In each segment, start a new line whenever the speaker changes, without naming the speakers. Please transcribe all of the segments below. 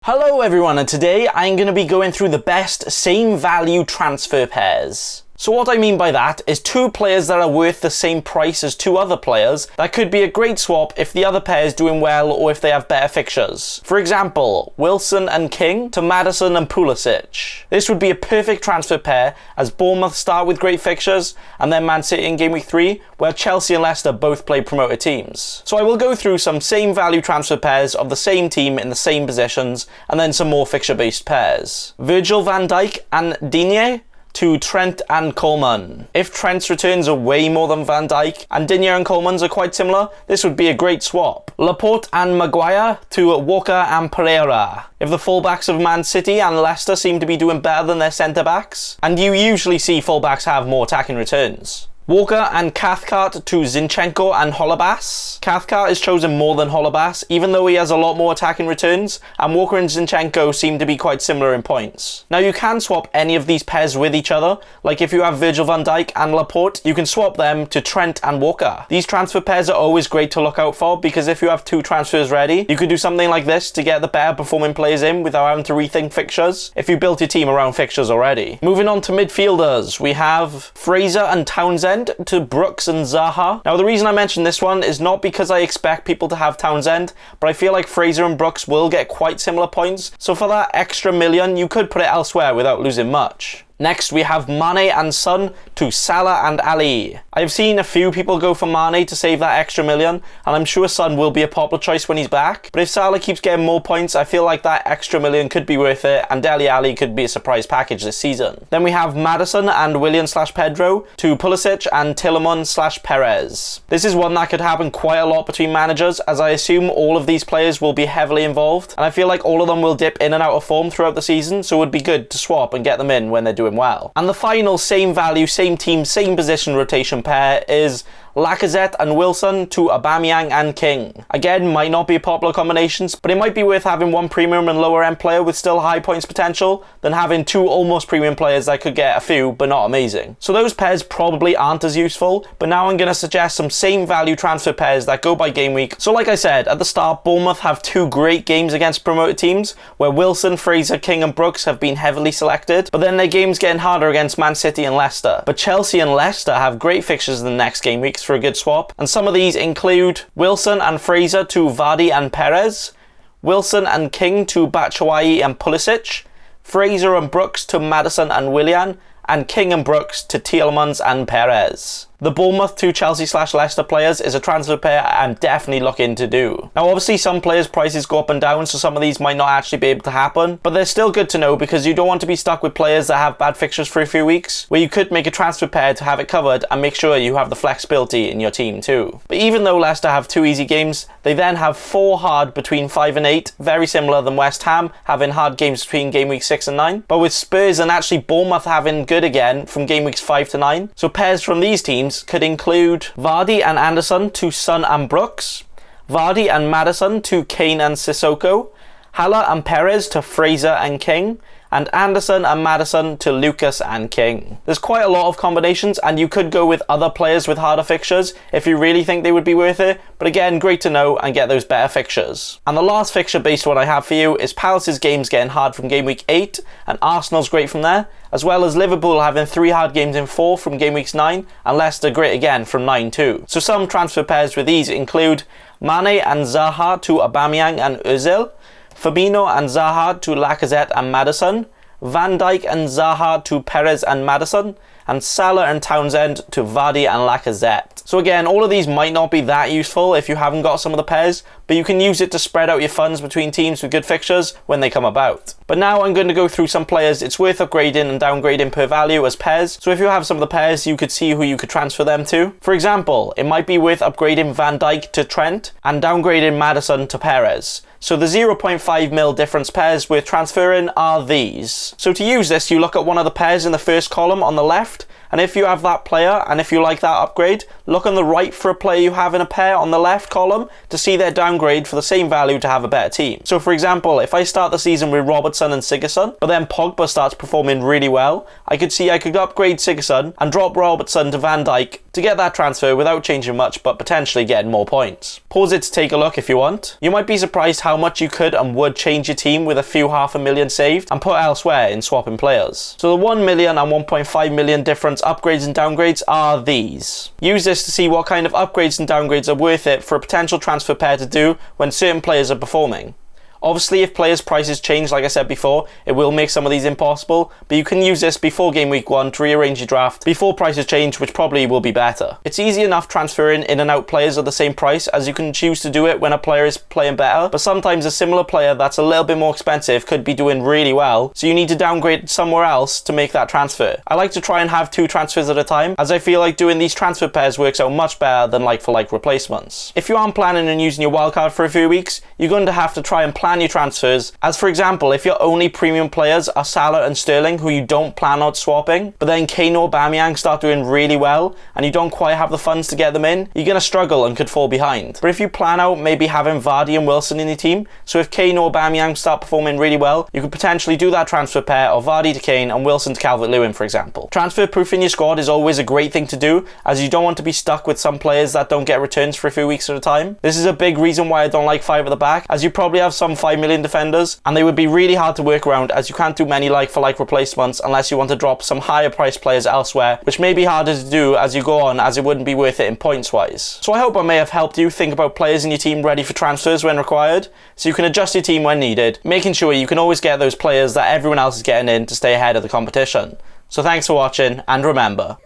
Hello everyone, and today I'm going to be going through the best same value transfer pairs. So what I mean by that is two players that are worth the same price as two other players that could be a great swap if the other pair is doing well or if they have better fixtures. For example, Wilson and King to Maddison and Pulisic. This would be a perfect transfer pair as Bournemouth start with great fixtures and then Man City in game week 3, where Chelsea and Leicester both play promoted teams. So I will go through some same value transfer pairs of the same team in the same positions and then some more fixture based pairs. Virgil van Dijk and Digne to Trent and Coleman. If Trent's returns are way more than Van Dijk and Digne and Coleman's are quite similar, this would be a great swap. Laporte and Maguire to Walker and Pereira. If the fullbacks of Man City and Leicester seem to be doing better than their centre-backs, and you usually see fullbacks have more attacking returns. Walker and Cathcart to Zinchenko and Holebas. Cathcart is chosen more than Holebas, even though he has a lot more attacking returns, and Walker and Zinchenko seem to be quite similar in points. Now you can swap any of these pairs with each other, like if you have Virgil van Dijk and Laporte, you can swap them to Trent and Walker. These transfer pairs are always great to look out for, because if you have two transfers ready, you could do something like this to get the better performing players in without having to rethink fixtures, if you built your team around fixtures already. Moving on to midfielders, we have Fraser and Townsend to Brooks and Zaha. Now the reason I mention this one is not because I expect people to have Townsend, but I feel like Fraser and Brooks will get quite similar points, so for that extra million you could put it elsewhere without losing much. Next we have Mane and Son to Salah and Ali. I've seen a few people go for Mane to save that extra million, and I'm sure Son will be a popular choice when he's back, but if Salah keeps getting more points, I feel like that extra million could be worth it, and Dele Alli could be a surprise package this season. Then we have Maddison and Willian/Pedro to Pulisic and Tielemans/Perez. This is one that could happen quite a lot between managers, as I assume all of these players will be heavily involved, and I feel like all of them will dip in and out of form throughout the season, so it would be good to swap and get them in when they're doing well. And the final same value, same team, same position rotation pair is Lacazette and Wilson to Aubameyang and King. Again, might not be popular combinations, but it might be worth having one premium and lower end player with still high points potential than having two almost premium players that could get a few but not amazing. So those pairs probably aren't as useful, but now I'm going to suggest some same value transfer pairs that go by game week. So like I said at the start, Bournemouth have two great games against promoted teams where Wilson, Fraser, King and Brooks have been heavily selected, but then their games getting harder against Man City and Leicester. But Chelsea and Leicester have great fixtures in the next game weeks for a good swap, and some of these include Wilson and Fraser to Vardy and Perez, Wilson and King to Batshuayi and Pulisic, Fraser and Brooks to Maddison and Willian, and King and Brooks to Tielemans and Perez. The Bournemouth to Chelsea/Leicester players is a transfer pair I'm definitely looking to do. Now obviously some players' prices go up and down, so some of these might not actually be able to happen, but they're still good to know because you don't want to be stuck with players that have bad fixtures for a few weeks, where you could make a transfer pair to have it covered and make sure you have the flexibility in your team too. But even though Leicester have 2 easy games, they then have 4 hard between 5 and 8, very similar than West Ham having hard games between game week 6 and 9, but with Spurs and actually Bournemouth having good again from game weeks 5 to 9. So pairs from these teams could include Vardy and Anderson to Son and Brooks, Vardy and Maddison to Kane and Sissoko, Haller and Perez to Fraser and King, and Anderson and Maddison to Lucas and King. There's quite a lot of combinations, and you could go with other players with harder fixtures if you really think they would be worth it, but again, great to know and get those better fixtures. And the last fixture based one I have for you is Palace's games getting hard from game week 8, and Arsenal's great from there, as well as Liverpool having 3 hard games in 4 from game weeks 9, and Leicester great again from 9 too. So some transfer pairs with these include Mane and Zaha to Aubameyang and Ozil, Firmino and Zaha to Lacazette and Maddison, Van Dijk and Zaha to Perez and Maddison, and Salah and Townsend to Vardy and Lacazette. So again, all of these might not be that useful if you haven't got some of the pairs, but you can use it to spread out your funds between teams with good fixtures when they come about. But now I'm going to go through some players it's worth upgrading and downgrading per value as pairs, so if you have some of the pairs you could see who you could transfer them to. For example, it might be worth upgrading Van Dijk to Trent and downgrading Maddison to Perez. So the 0.5 mil difference pairs worth transferring are these. So to use this, you look at one of the pairs in the first column on the left And if you have that player, and if you like that upgrade, look on the right for a player you have in a pair on the left column to see their downgrade for the same value to have a better team. So for example, if I start the season with Robertson and Sigurdsson, but then Pogba starts performing really well, I could see I could upgrade Sigurdsson and drop Robertson to Van Dijk to get that transfer without changing much, but potentially getting more points. Pause it to take a look if you want. You might be surprised how much you could and would change your team with a few $500,000 saved and put elsewhere in swapping players. So the 1 million and 1.5 million difference upgrades and downgrades are these. Use this to see what kind of upgrades and downgrades are worth it for a potential transfer pair to do when certain players are performing. Obviously, if players' prices change, like I said before, it will make some of these impossible, but you can use this before game week 1 to rearrange your draft before prices change, which probably will be better. It's easy enough transferring in and out players at the same price, as you can choose to do it when a player is playing better, but sometimes a similar player that's a little bit more expensive could be doing really well, so you need to downgrade somewhere else to make that transfer. I like to try and have 2 transfers at a time, as I feel like doing these transfer pairs works out much better than like-for-like replacements. If you aren't planning on using your wildcard for a few weeks, you're going to have to try and plan your transfers, as for example, if your only premium players are Salah and Sterling, who you don't plan on swapping, but then Kane or Aubameyang start doing really well and you don't quite have the funds to get them in, you're going to struggle and could fall behind. But if you plan out maybe having Vardy and Wilson in your team, so if Kane or Aubameyang start performing really well, you could potentially do that transfer pair of Vardy to Kane and Wilson to Calvert-Lewin, for example. Transfer proofing your squad is always a great thing to do, as you don't want to be stuck with some players that don't get returns for a few weeks at a time. This is a big reason why I don't like 5 at the back, as you probably have some 5 million defenders, and they would be really hard to work around, as you can't do many like-for-like replacements unless you want to drop some higher priced players elsewhere, which may be harder to do as you go on, as it wouldn't be worth it in points wise. So I hope I may have helped you think about players in your team ready for transfers when required, so you can adjust your team when needed, making sure you can always get those players that everyone else is getting in to stay ahead of the competition. So thanks for watching, and remember,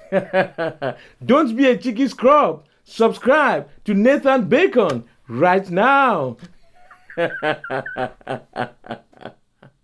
don't be a cheeky scrub. Subscribe to Nathan Bacon right now.